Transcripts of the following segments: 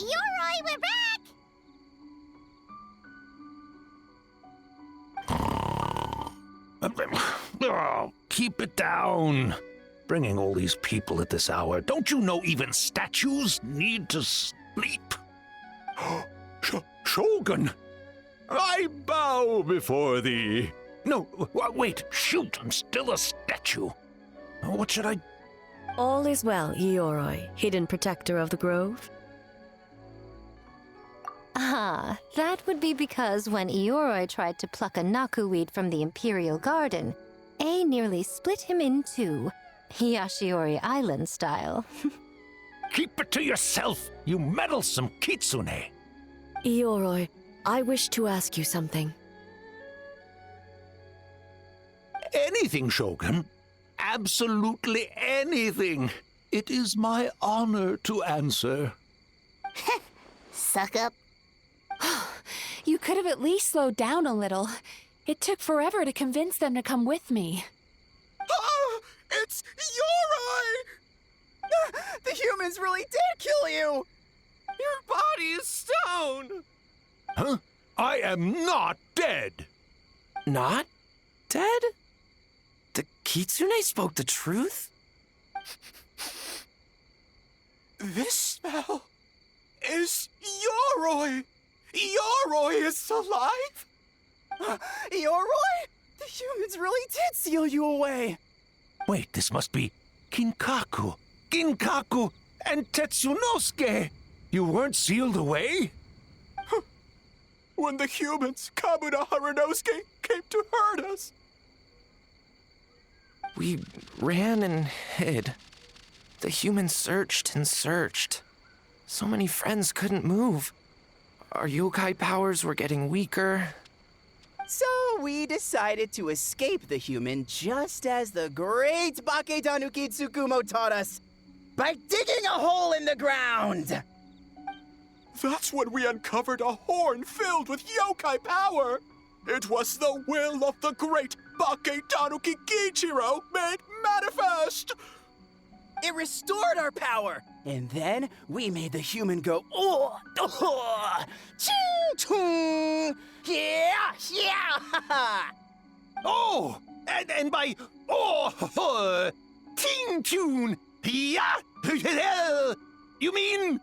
Yoroi, we're back! Oh, keep it down. Bringing all these people at this hour. Don't you know even statues need to sleep? Shogun! I bow before thee. No, wait, shoot, I'm still a statue. What should I... All is well, Ioroi, hidden protector of the grove. Ah, that would be because when Ioroi tried to pluck a Nakuweed from the Imperial Garden, A nearly split him in two, Yashiori Island style. Keep it to yourself, you meddlesome kitsune. Ioroi, I wish to ask you something. Anything, Shogun. Absolutely anything. It is my honor to answer. Suck up. You could have at least slowed down a little. It took forever to convince them to come with me. Oh, it's Yoroi! The humans really did kill you! Your body is stone! Huh? I am not dead. Not dead? The Kitsune spoke the truth? This smell is Yoroi! Yoroi is alive! Yoroi? The humans really did seal you away! Wait, this must be Kinkaku, and Tetsunosuke. You weren't sealed away? When the humans, Kabuna Harunosuke, came to hurt us. We ran and hid. The humans searched and searched. So many friends couldn't move. Our yokai powers were getting weaker. So we decided to escape the human just as the great Baketanuki Tsukumo taught us, by digging a hole in the ground! That's when we uncovered a horn filled with yokai power! It was the will of the great Baketanuki Kiichiro made manifest! It restored our power, and then we made the human go, oh, ching, chung, yeah, yeah, Oh, and by ting tune, yeah, you mean?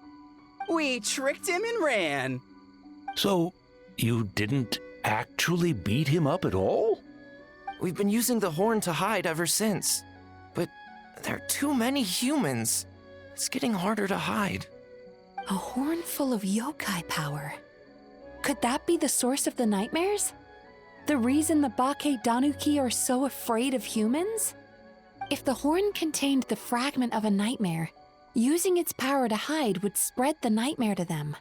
We tricked him and ran. So, you didn't actually beat him up at all? We've been using the horn to hide ever since. But there are too many humans. It's getting harder to hide. A horn full of yokai power. Could that be the source of the nightmares? The reason the Baketanuki are so afraid of humans? If the horn contained the fragment of a nightmare, using its power to hide would spread the nightmare to them.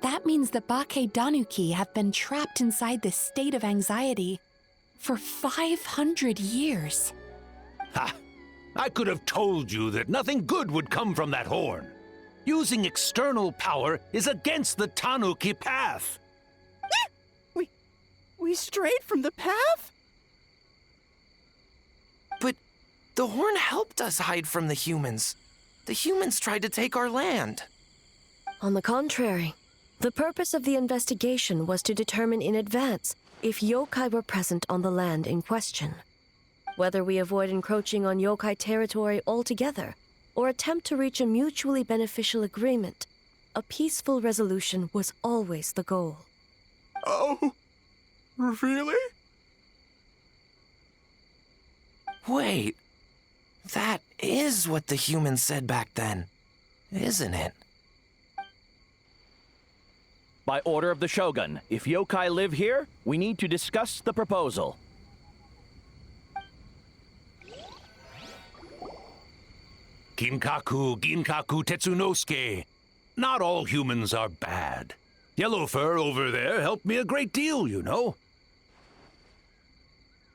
That means the Baketanuki have been trapped inside this state of anxiety for 500 years. Ha! I could have told you that nothing good would come from that horn. Using external power is against the Tanuki path. We strayed from the path? But the horn helped us hide from the humans. The humans tried to take our land. On the contrary, the purpose of the investigation was to determine in advance if yokai were present on the land in question. Whether we avoid encroaching on yokai territory altogether or attempt to reach a mutually beneficial agreement, a peaceful resolution was always the goal. Oh, really? Wait, that is what the humans said back then, isn't it? By order of the Shogun, if yokai live here, we need to discuss the proposal. Ginkaku Tetsunosuke. Not all humans are bad. Yellow Fur over there helped me a great deal, you know.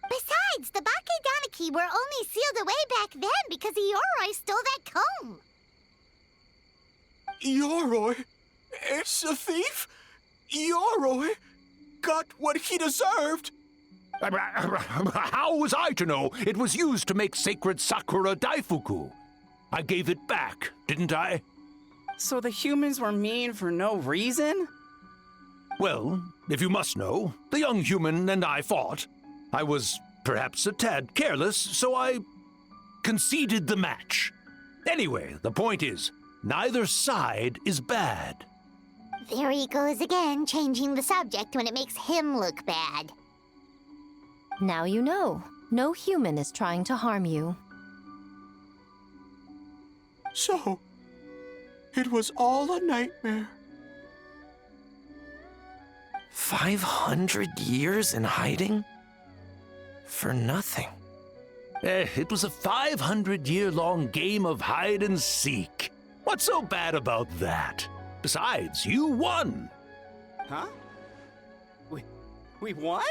Besides, the Baketanuki were only sealed away back then because Ioroi stole that comb. Yoroi is a thief? Yoroi got what he deserved? How was I to know it was used to make sacred Sakura Daifuku? I gave it back, didn't I? So the humans were mean for no reason? Well, if you must know, the young human and I fought. I was perhaps a tad careless, so I conceded the match. Anyway, the point is, neither side is bad. There he goes again, changing the subject when it makes him look bad. Now you know. No human is trying to harm you. So, it was all a nightmare. 500 years in hiding? For nothing. It was a 500-year-long game of hide and seek. What's so bad about that? Besides, you won. Huh? We won?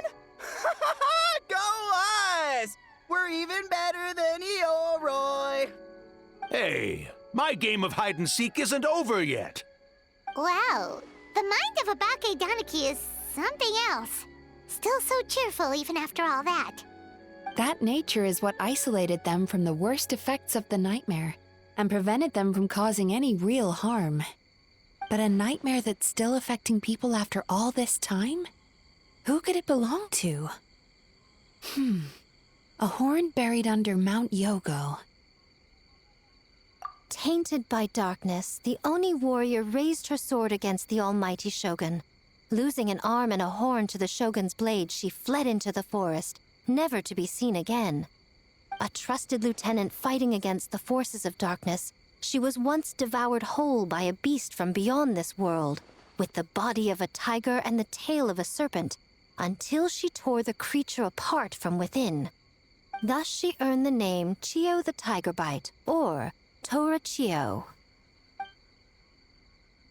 Go us! We're even better than Eoroi! Hey, my game of hide and seek isn't over yet. Wow, the mind of a Bake Danuki is something else. Still so cheerful even after all that. That nature is what isolated them from the worst effects of the nightmare and prevented them from causing any real harm. But a nightmare that's still affecting people after all this time? Who could it belong to? A horn buried under Mount Yogo. Tainted by darkness, the Oni warrior raised her sword against the almighty shogun. Losing an arm and a horn to the shogun's blade, she fled into the forest, never to be seen again. A trusted lieutenant fighting against the forces of darkness, she was once devoured whole by a beast from beyond this world, with the body of a tiger and the tail of a serpent, until she tore the creature apart from within. Thus she earned the name Chio the Tigerbite, or Tora Chio.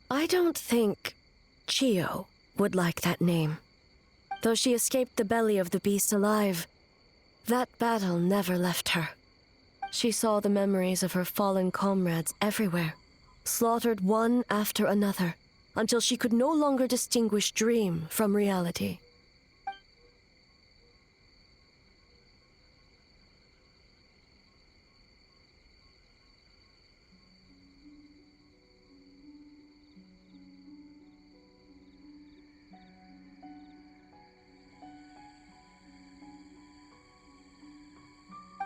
I don't think Chio would like that name. Though she escaped the belly of the beast alive, that battle never left her. She saw the memories of her fallen comrades everywhere, slaughtered one after another, until she could no longer distinguish dream from reality.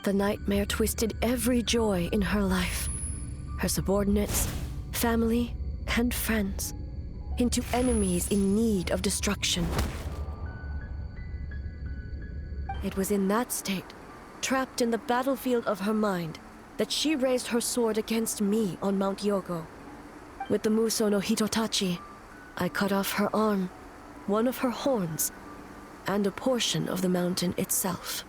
The nightmare twisted every joy in her life, her subordinates, family, and friends, into enemies in need of destruction. It was in that state, trapped in the battlefield of her mind, that she raised her sword against me on Mount Yogo. With the Muso no Hitotachi, I cut off her arm, one of her horns, and a portion of the mountain itself.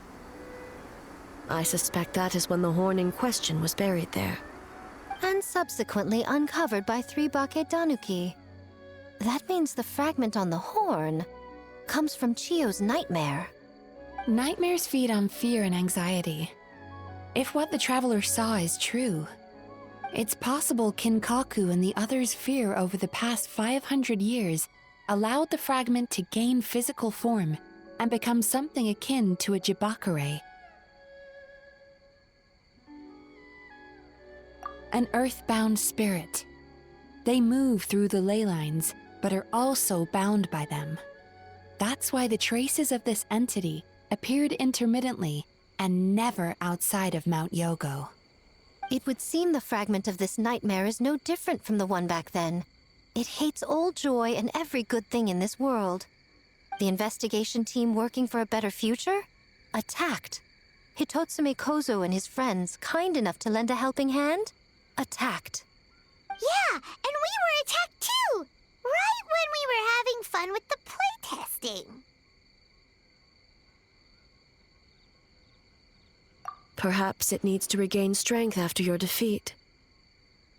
I suspect that is when the horn in question was buried there. And subsequently uncovered by 3 Bake Danuki. That means the fragment on the horn comes from Chio's nightmare. Nightmares feed on fear and anxiety. If what the traveler saw is true, it's possible Kinkaku and the others' fear over the past 500 years allowed the fragment to gain physical form and become something akin to a jibakure. An earthbound spirit. They move through the ley lines, but are also bound by them. That's why the traces of this entity appeared intermittently and never outside of Mount Yogo. It would seem the fragment of this nightmare is no different from the one back then. It hates all joy and every good thing in this world. The investigation team working for a better future? Attacked. Hitotsume Kozo and his friends, kind enough to lend a helping hand? Attacked. Yeah, and we were attacked too! Right when we were having fun with the playtesting. Perhaps it needs to regain strength after your defeat.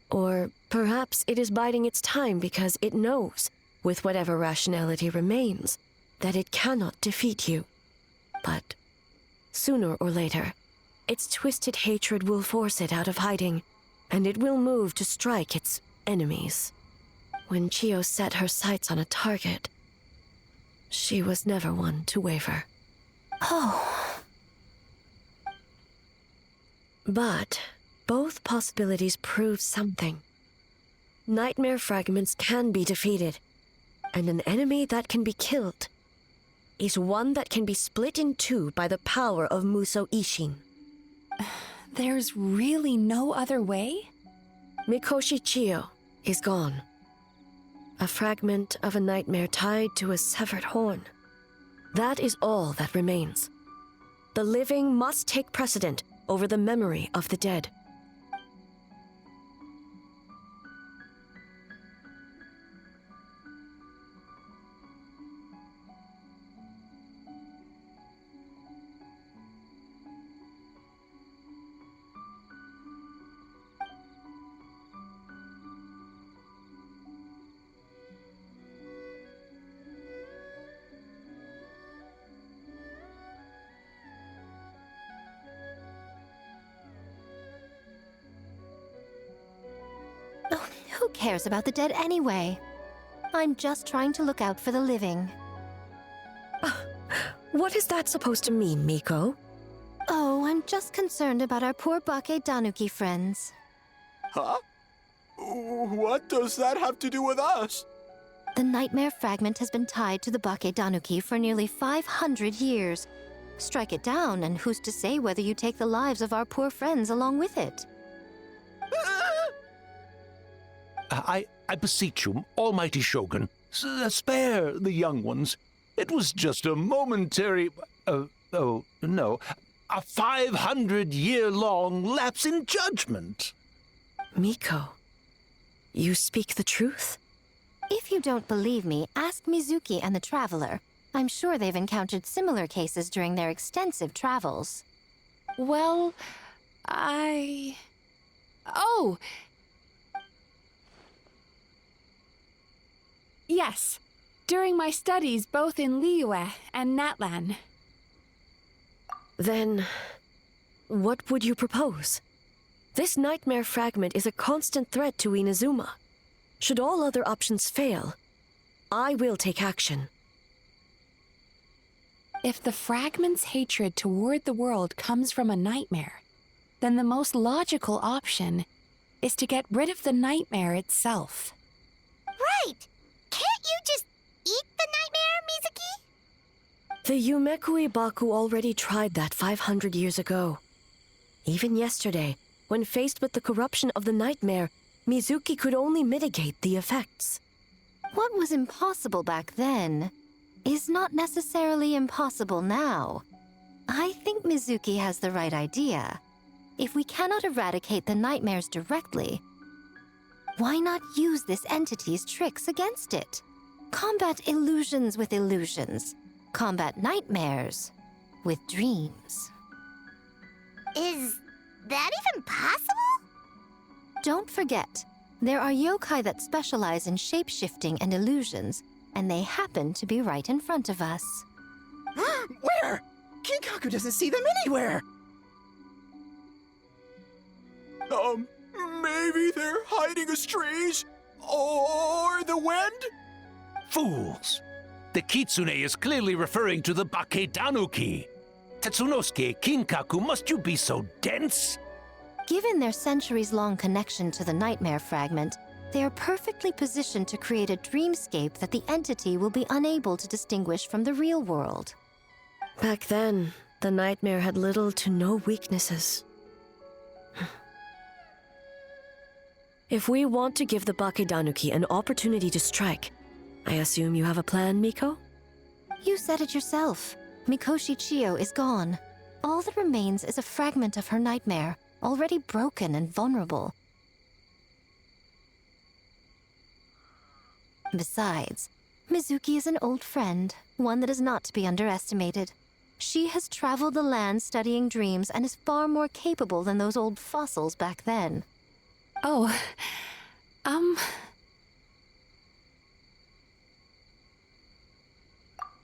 Or perhaps it is biding its time because it knows, with whatever rationality remains, that it cannot defeat you. But sooner or later, its twisted hatred will force it out of hiding, and it will move to strike its enemies. When Chio set her sights on a target, she was never one to waver. Oh. But both possibilities prove something. Nightmare fragments can be defeated, and an enemy that can be killed is one that can be split in two by the power of Muso Ishin. There's really no other way? Mikoshi Chiyo is gone. A fragment of a nightmare tied to a severed horn. That is all that remains. The living must take precedent over the memory of the dead. Who cares about the dead anyway? I'm just trying to look out for the living. What is that supposed to mean, Miko? Oh, I'm just concerned about our poor Bake Danuki friends. Huh? What does that have to do with us? The nightmare fragment has been tied to the Bake Danuki for nearly 500 years. Strike it down, and who's to say whether you take the lives of our poor friends along with it? I beseech you, almighty Shogun, spare the young ones. It was just a momentary... a 500-year-long lapse in judgment. Miko, you speak the truth? If you don't believe me, ask Mizuki and the Traveler. I'm sure they've encountered similar cases during their extensive travels. Well, Oh! Yes, during my studies both in Liyue and Natlan. Then, what would you propose? This nightmare fragment is a constant threat to Inazuma. Should all other options fail, I will take action. If the fragment's hatred toward the world comes from a nightmare, then the most logical option is to get rid of the nightmare itself. Right! Can't you just eat the nightmare, Mizuki? The Yumekui Baku already tried that 500 years ago. Even yesterday, when faced with the corruption of the nightmare, Mizuki could only mitigate the effects. What was impossible back then is not necessarily impossible now. I think Mizuki has the right idea. If we cannot eradicate the nightmares directly, why not use this entity's tricks against it? Combat illusions with illusions. Combat nightmares with dreams. Is that even possible? Don't forget, there are yokai that specialize in shape-shifting and illusions, and they happen to be right in front of us. Where? Kinkaku doesn't see them anywhere! Maybe they're hiding us trees? Or the wind? Fools! The kitsune is clearly referring to the Bake Danuki. Tetsunosuke, Kinkaku, must you be so dense? Given their centuries-long connection to the nightmare fragment, they are perfectly positioned to create a dreamscape that the entity will be unable to distinguish from the real world. Back then, the nightmare had little to no weaknesses. If we want to give the Bakedanuki an opportunity to strike, I assume you have a plan, Miko? You said it yourself. Mikoshi Chiyo is gone. All that remains is a fragment of her nightmare, already broken and vulnerable. Besides, Mizuki is an old friend, one that is not to be underestimated. She has traveled the land studying dreams and is far more capable than those old fossils back then. Oh,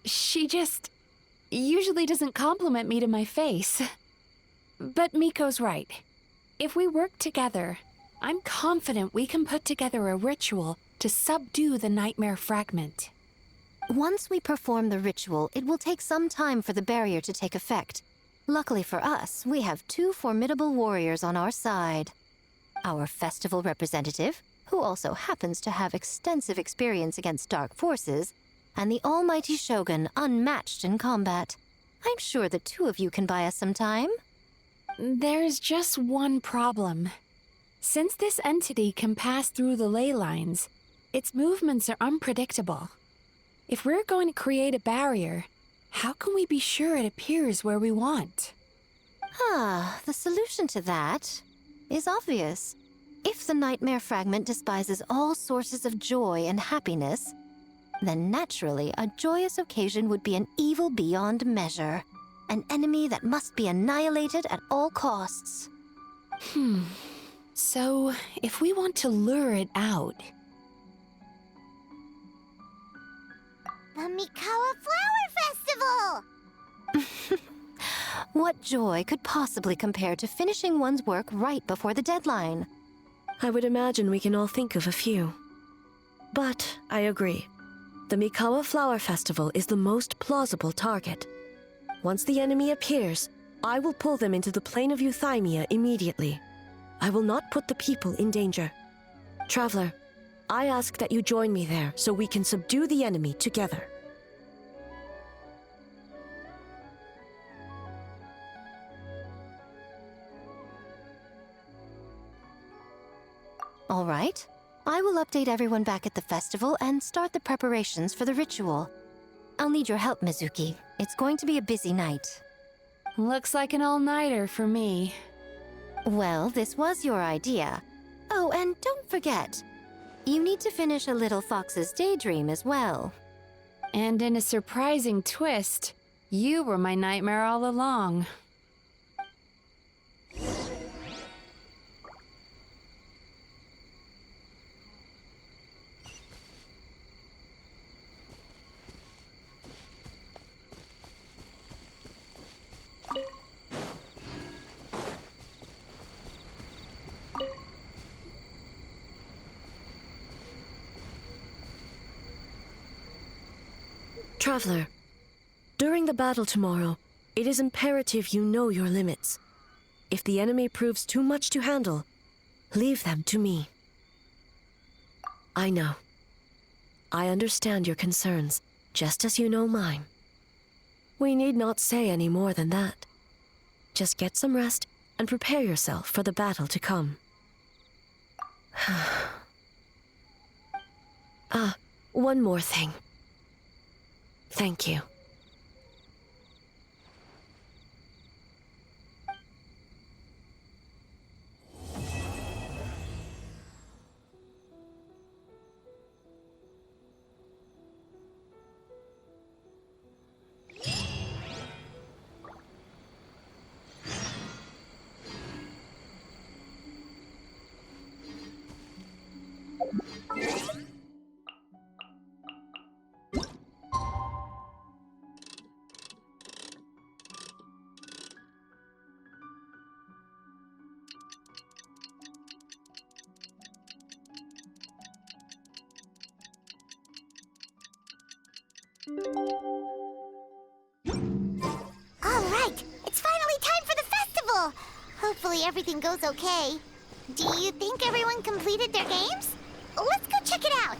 She just usually doesn't compliment me to my face. But Miko's right. If we work together, I'm confident we can put together a ritual to subdue the nightmare fragment. Once we perform the ritual, it will take some time for the barrier to take effect. Luckily for us, we have two formidable warriors on our side. Our festival representative, who also happens to have extensive experience against dark forces, and the almighty Shogun, unmatched in combat. I'm sure the two of you can buy us some time. There's just one problem. Since this entity can pass through the ley lines, its movements are unpredictable. If we're going to create a barrier, how can we be sure it appears where we want? The solution to that is obvious. If the nightmare fragment despises all sources of joy and happiness, then naturally a joyous occasion would be an evil beyond measure. An enemy that must be annihilated at all costs. So, if we want to lure it out... The Mikawa Flower Festival! What joy could possibly compare to finishing one's work right before the deadline? I would imagine we can all think of a few. But I agree. The Mikawa Flower Festival is the most plausible target. Once the enemy appears, I will pull them into the plane of Euthymia immediately. I will not put the people in danger. Traveler, I ask that you join me there so we can subdue the enemy together. All right. I will update everyone back at the festival and start the preparations for the ritual. I'll need your help, Mizuki. It's going to be a busy night. Looks like an all-nighter for me. Well, this was your idea. Oh, and don't forget, you need to finish a Little Fox's Daydream as well. And in a surprising twist, you were my nightmare all along. Traveler, during the battle tomorrow, it is imperative you know your limits. If the enemy proves too much to handle, leave them to me. I know. I understand your concerns, just as you know mine. We need not say any more than that. Just get some rest and prepare yourself for the battle to come. One more thing. Thank you. All right, it's finally time for the festival! Hopefully everything goes okay. Do you think everyone completed their games? Let's go check it out!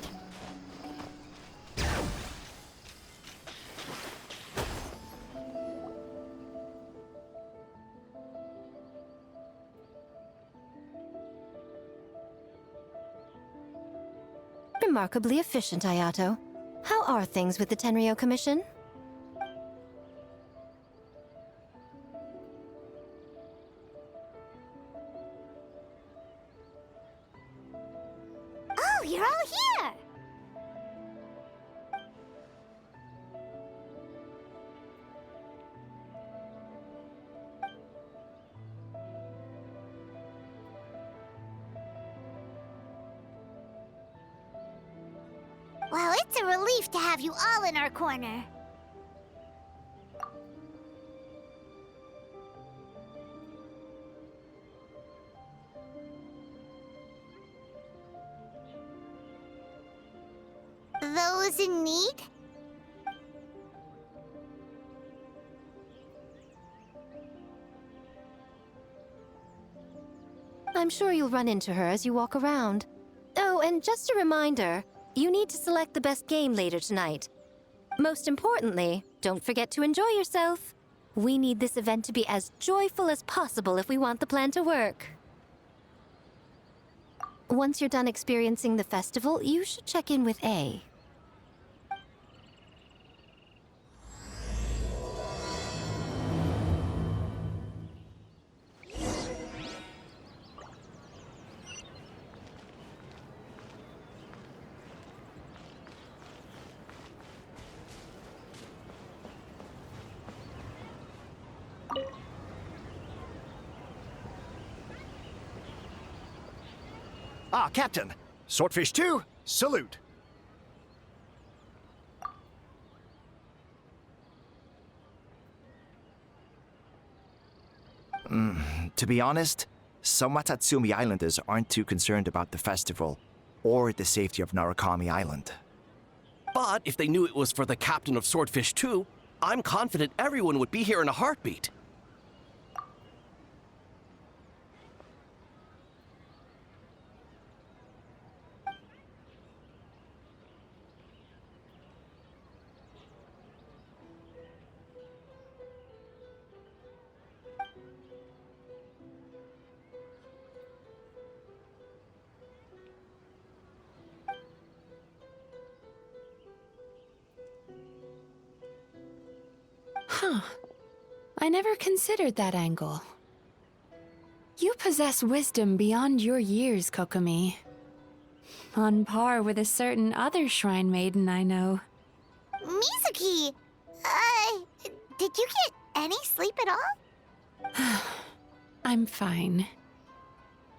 Remarkably efficient, Ayato. How are things with the Tenryo Commission? Oh, you're all here! Well, it's a relief to have you all in our corner. Those in need? I'm I'm sure you'll run into her as you walk around. Oh, and just a reminder, you need to select the best game later tonight. Most importantly, don't forget to enjoy yourself. We need this event to be as joyful as possible if we want the plan to work. Once you're done experiencing the festival, you should check in with A. Ah, Captain. Swordfish 2, salute. To be honest, some Watatsumi Islanders aren't too concerned about the festival or the safety of Narukami Island. But if they knew it was for the captain of Swordfish 2, I'm confident everyone would be here in a heartbeat. Huh. I never considered that angle. You possess wisdom beyond your years, Kokomi. On par with a certain other shrine maiden I know. Mizuki! Did you get any sleep at all? I'm fine.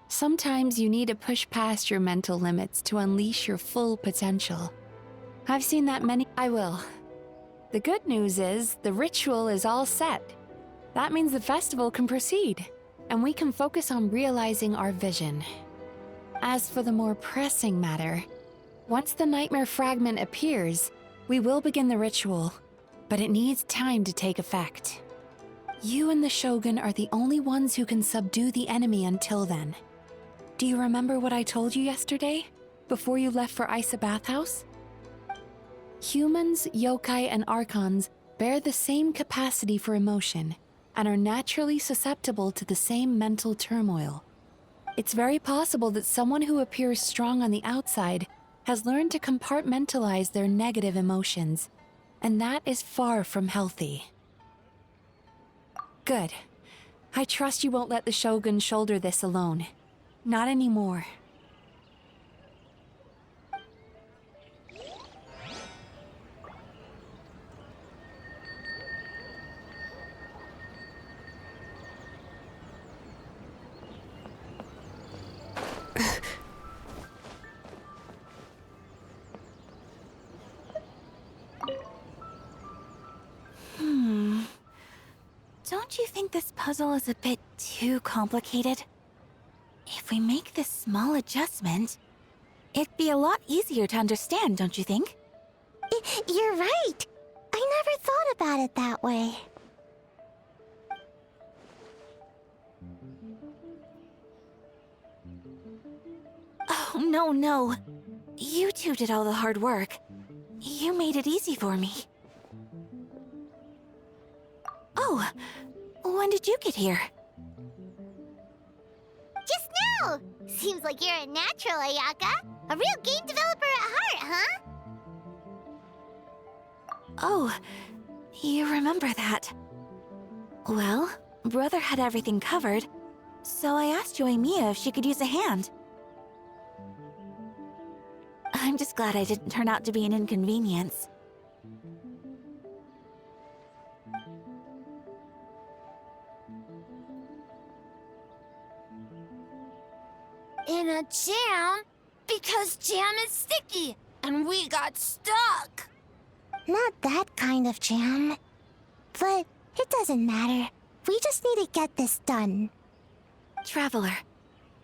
Sometimes you need to push past your mental limits to unleash your full potential. I've seen that many. I will. The good news is, the ritual is all set. That means the festival can proceed, and we can focus on realizing our vision. As for the more pressing matter, once the nightmare fragment appears, we will begin the ritual, but it needs time to take effect. You and the Shogun are the only ones who can subdue the enemy until then. Do you remember what I told you yesterday, before you left for Isa Bathhouse? Humans, yokai, and archons bear the same capacity for emotion and are naturally susceptible to the same mental turmoil. It's very possible that someone who appears strong on the outside has learned to compartmentalize their negative emotions, and that is far from healthy. Good. I trust you won't let the Shogun shoulder this alone. Not anymore. Don't you think this puzzle is a bit too complicated? If we make this small adjustment, it'd be a lot easier to understand, don't you think? You're right. I never thought about it that way. Oh, no. You two did all the hard work. You made it easy for me. Oh, when did you get here? Just now! Seems like you're a natural, Ayaka. A real game developer at heart, huh? Oh, you remember that. Well, Brother had everything covered, so I asked Yoimiya if she could use a hand. I'm just glad I didn't turn out to be an inconvenience. In a jam? Because jam is sticky, and we got stuck. Not that kind of jam. But it doesn't matter. We just need to get this done. Traveler,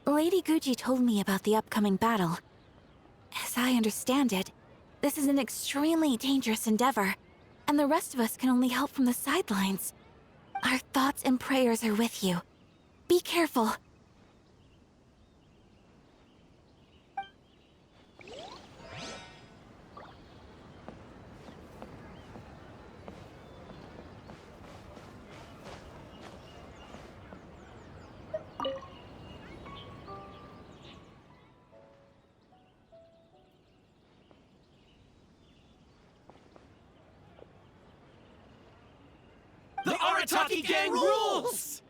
Lady Guji told me about the upcoming battle. As I understand it, this is an extremely dangerous endeavor, and the rest of us can only help from the sidelines. Our thoughts and prayers are with you. Be careful. Arataki gang rules!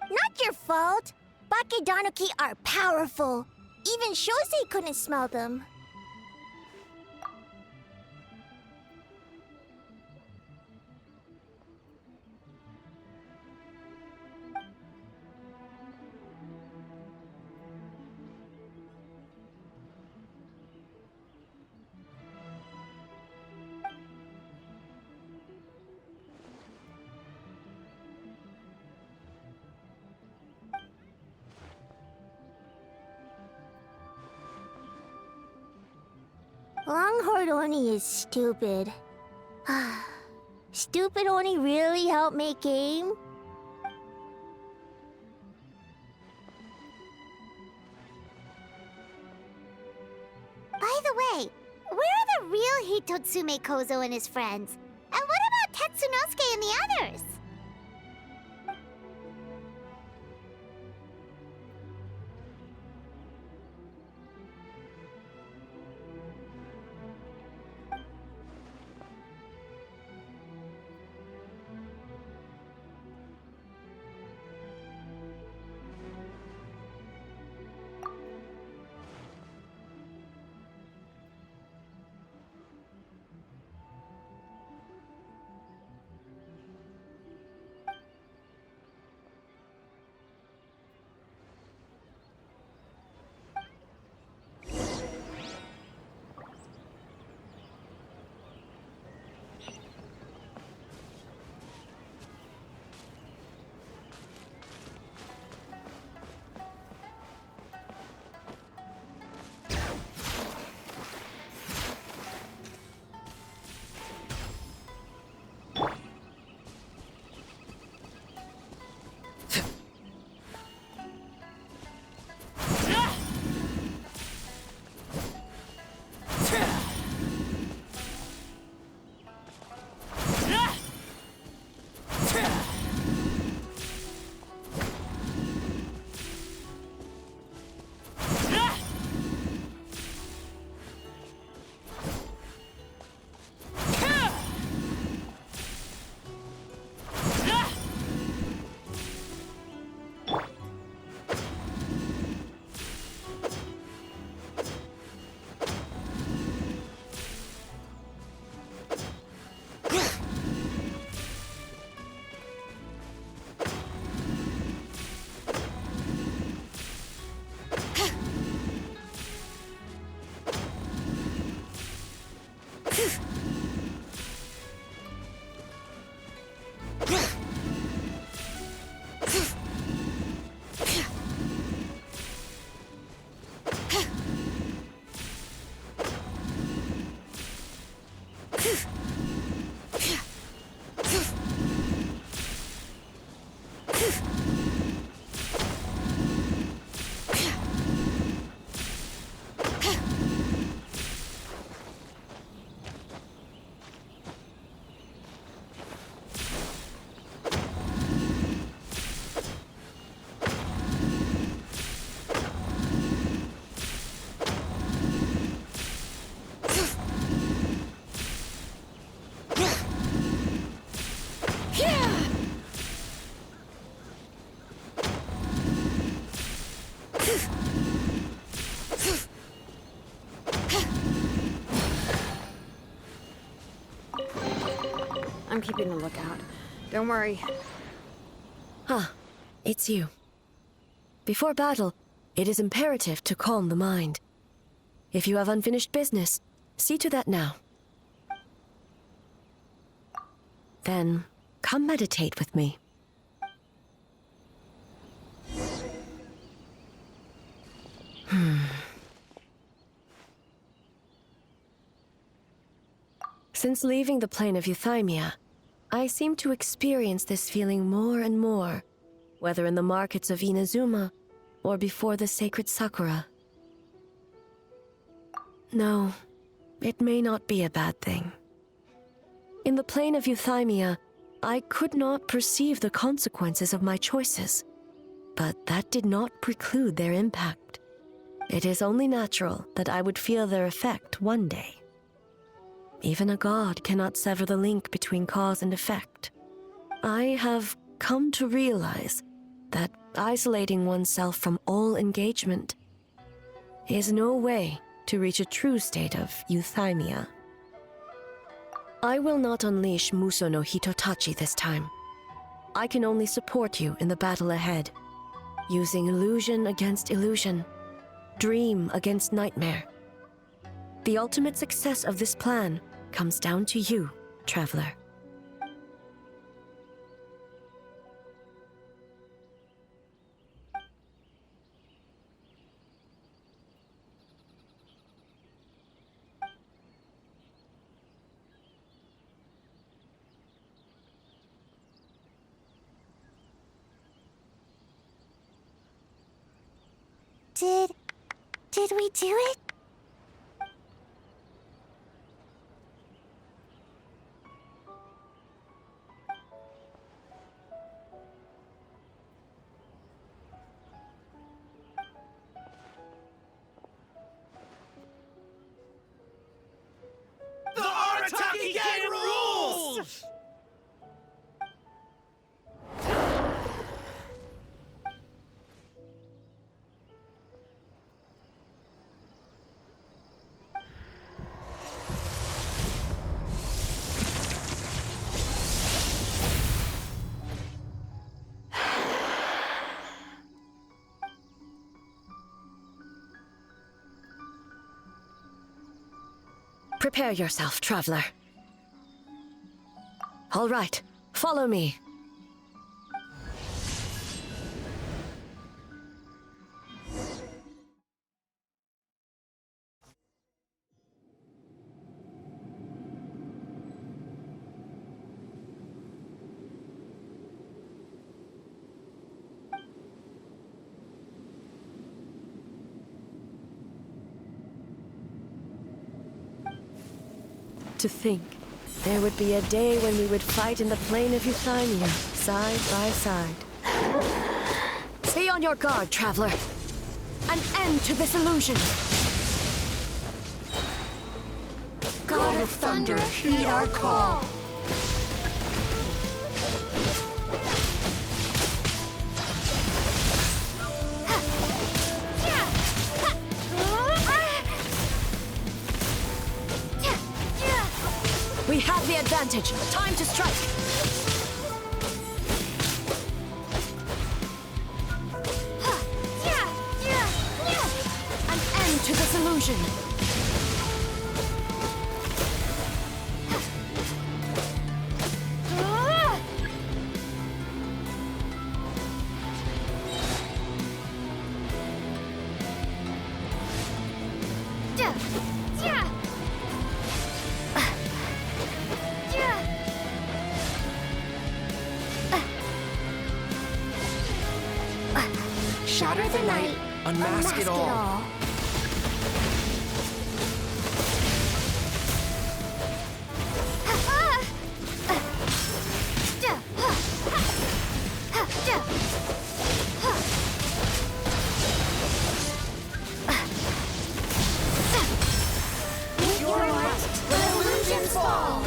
Not your fault. Bakedanuki are powerful. Even Shosei couldn't smell them. Longhorn Oni is stupid. Stupid Oni really help make game? By the way, where are the real Hitotsume Kozo and his friends? And what about Tetsunosuke and the others? I'm keeping a lookout. Don't worry. It's you. Before battle, it is imperative to calm the mind. If you have unfinished business, see to that now. Then, come meditate with me. Since leaving the plane of Euthymia, I seem to experience this feeling more and more, whether in the markets of Inazuma or before the sacred Sakura. No, it may not be a bad thing. In the plane of Euthymia, I could not perceive the consequences of my choices, but that did not preclude their impact. It is only natural that I would feel their effect one day. Even a god cannot sever the link between cause and effect. I have come to realize that isolating oneself from all engagement is no way to reach a true state of euthymia. I will not unleash Muso no Hitotachi this time. I can only support you in the battle ahead, using illusion against illusion, dream against nightmare. The ultimate success of this plan comes down to you, traveler. Did we do it? The Arataki Gang rules! Prepare yourself, traveler. All right, follow me. To think, there would be a day when we would fight in the plain of Euthymia, side by side. Stay on your guard, traveler. An end to this illusion. God of Thunder, heed our call. We have the advantage. Time to strike. An end to this illusion. Shatter the night, Unmask it all. With your might, let illusions fall.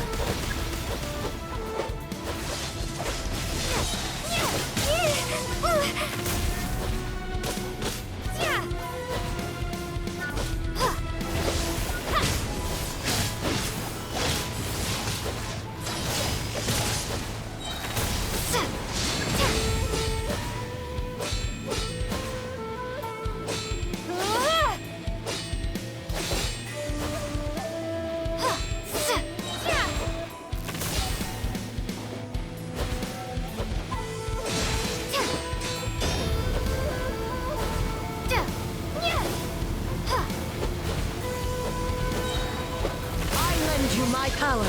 My power.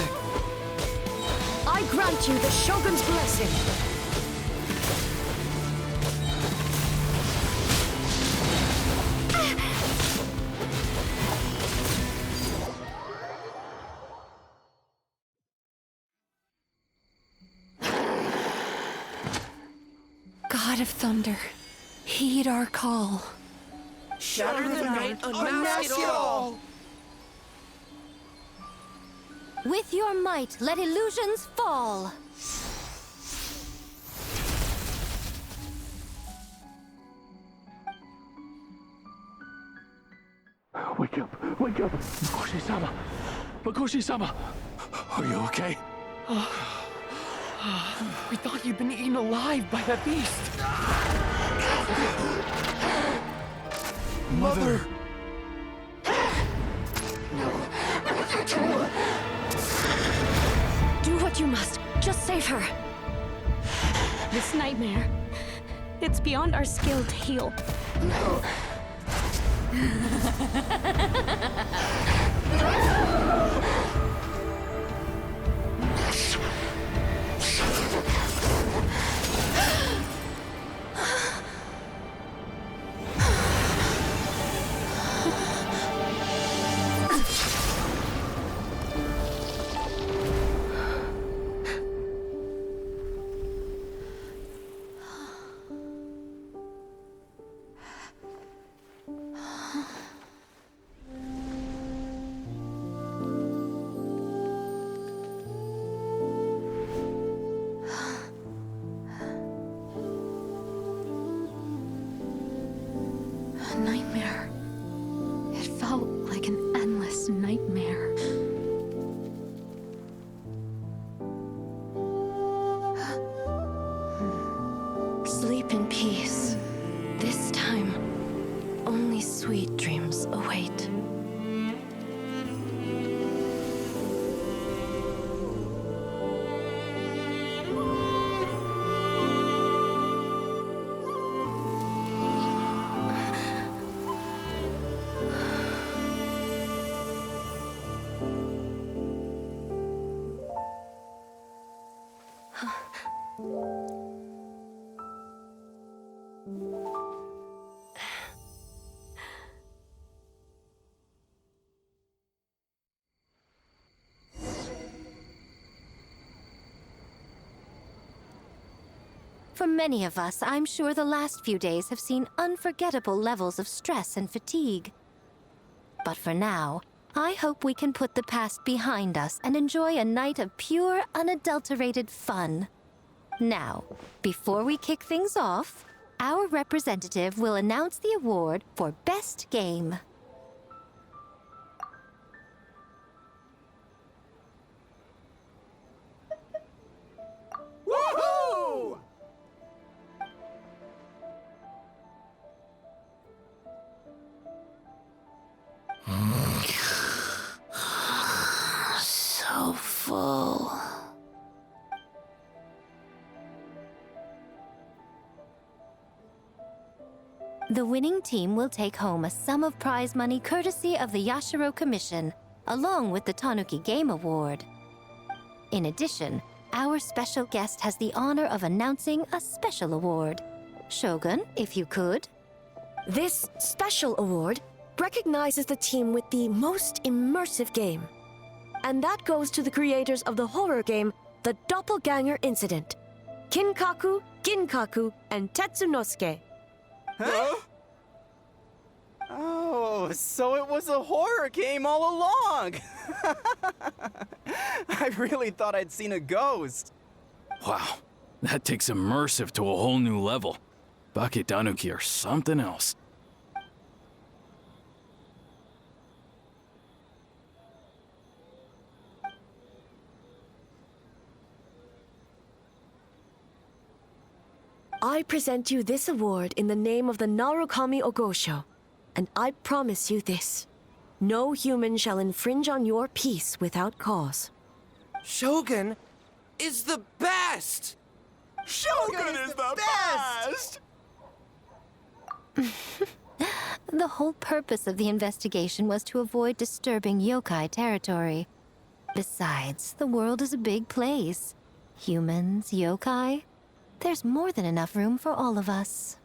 I grant you the Shogun's blessing. God of Thunder, heed our call. Shatter the night, unmask it all! With your might, let illusions fall! Wake up! Wake up! Makoshi-sama! Makoshi-sama! Are you okay? We thought you'd been eaten alive by that beast! Mother! Do what you must. Just save her. This nightmare, it's beyond our skill to heal. A nightmare. It felt like an endless nightmare. Sleep in peace. This time, only sweet dreams await. For many of us, I'm sure the last few days have seen unforgettable levels of stress and fatigue. But for now, I hope we can put the past behind us and enjoy a night of pure, unadulterated fun. Now, before we kick things off, our representative will announce the award for Best Game. Woohoo! So full. The winning team will take home a sum of prize money courtesy of the Yashiro Commission, along with the Tanuki Game Award. In addition, our special guest has the honor of announcing a special award. Shogun, if you could. This special award recognizes the team with the most immersive game. And that goes to the creators of the horror game, The Doppelganger Incident. Kinkaku, Ginkaku, and Tetsunosuke. Huh? Oh, so it was a horror game all along! I really thought I'd seen a ghost. Wow, that takes immersive to a whole new level. Bakedanuki are something else. I present you this award in the name of the Narukami Ogosho, and I promise you this. No human shall infringe on your peace without cause. Shogun is the best! Shogun is the best! The whole purpose of the investigation was to avoid disturbing yokai territory. Besides, the world is a big place. Humans, yokai, there's more than enough room for all of us.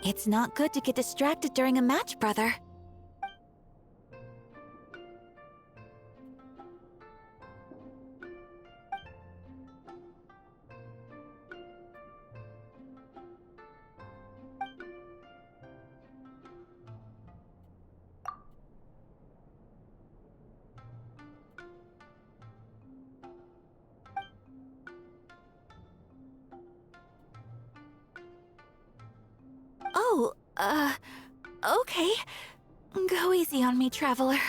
It's not good to get distracted during a match, brother. Oh, okay. Go easy on me, Traveler.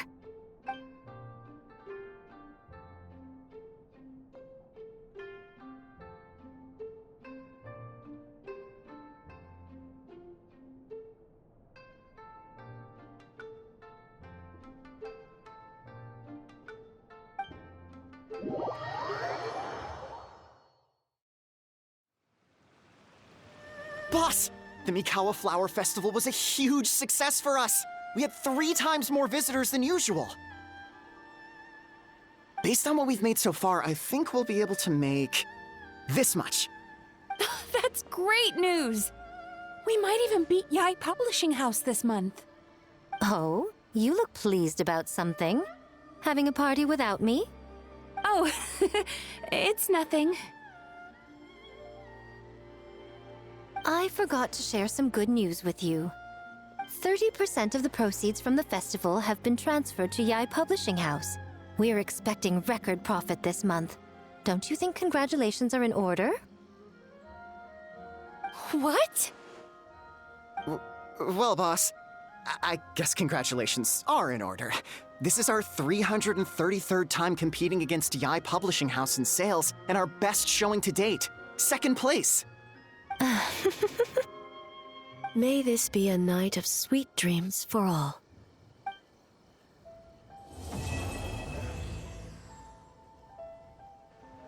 Boss! The Mikawa Flower Festival was a huge success for us! We had 3 times more visitors than usual! Based on what we've made so far, I think we'll be able to make this much. That's great news! We might even beat Yai Publishing House this month. Oh, you look pleased about something. Having a party without me? Oh, it's nothing. I forgot to share some good news with you. 30% of the proceeds from the festival have been transferred to Yai Publishing House. We're expecting record profit this month. Don't you think congratulations are in order? What? Well, boss, I guess congratulations are in order. This is our 333rd time competing against Yai Publishing House in sales, and our best showing to date. 2nd place! May this be a night of sweet dreams for all.